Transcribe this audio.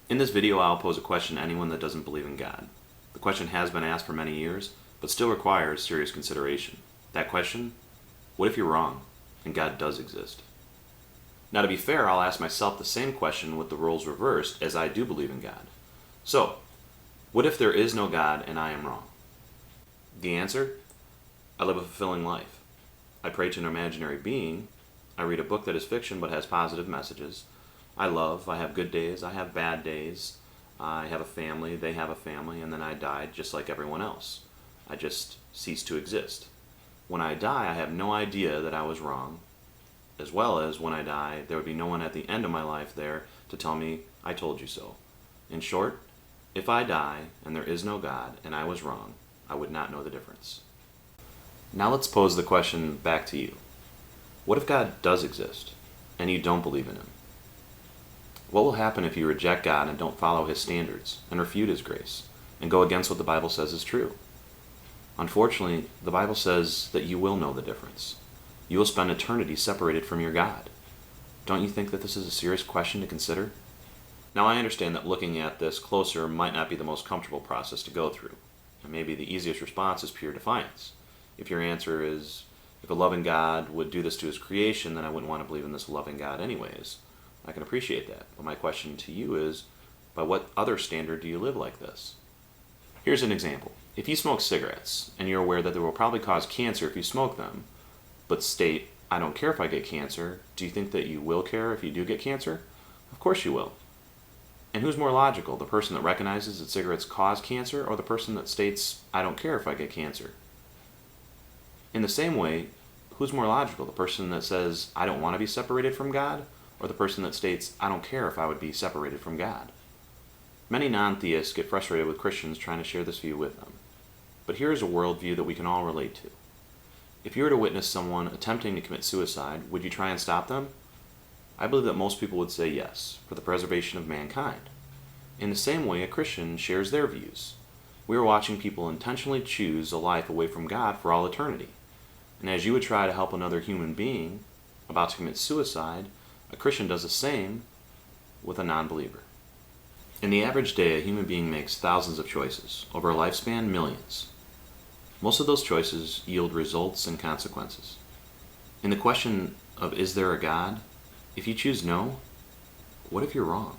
In this video, I'll pose a question to anyone that doesn't believe in God. The question has been asked for many years, but still requires serious consideration. That question: what if you're wrong and God does exist? Now, to be fair, I'll ask myself the same question with the roles reversed, as I do believe in God. So, what if there is no God and I am wrong? The answer: I live a fulfilling life. I pray to an imaginary being. I read a book that is fiction but has positive messages. I love. I have good days. I have bad days. I have a family. They have a family. And then I die just like everyone else. I just cease to exist. When I die, I have no idea that I was wrong. As well as when I die, there would be no one at the end of my life there to tell me, I told you so. In short, if I die and there is no God and I was wrong, I would not know the difference. Now let's pose the question back to you. What if God does exist and you don't believe in Him? What will happen if you reject God and don't follow His standards and refute His grace and go against what the Bible says is true? Unfortunately, the Bible says that you will know the difference. You will spend eternity separated from your God. Don't you think that this is a serious question to consider? Now, I understand that looking at this closer might not be the most comfortable process to go through, and maybe the easiest response is pure defiance. If your answer is, if a loving God would do this to His creation, then I wouldn't want to believe in this loving God anyways. I can appreciate that, but my question to you is, by what other standard do you live like this? Here's an example. If you smoke cigarettes, and you're aware that they will probably cause cancer if you smoke them, but state, I don't care if I get cancer, do you think that you will care if you do get cancer? Of course you will. And who's more logical, the person that recognizes that cigarettes cause cancer, or the person that states, I don't care if I get cancer? In the same way, who's more logical, the person that says, I don't want to be separated from God, or the person that states, I don't care if I would be separated from God? Many non-theists get frustrated with Christians trying to share this view with them. But here is a worldview that we can all relate to. If you were to witness someone attempting to commit suicide, would you try and stop them? I believe that most people would say yes, for the preservation of mankind. In the same way, a Christian shares their views. We are watching people intentionally choose a life away from God for all eternity. And as you would try to help another human being about to commit suicide, a Christian does the same with a non-believer. In the average day, a human being makes thousands of choices. Over a lifespan, millions. Most of those choices yield results and consequences. In the question of is there a God, if you choose no, what if you're wrong?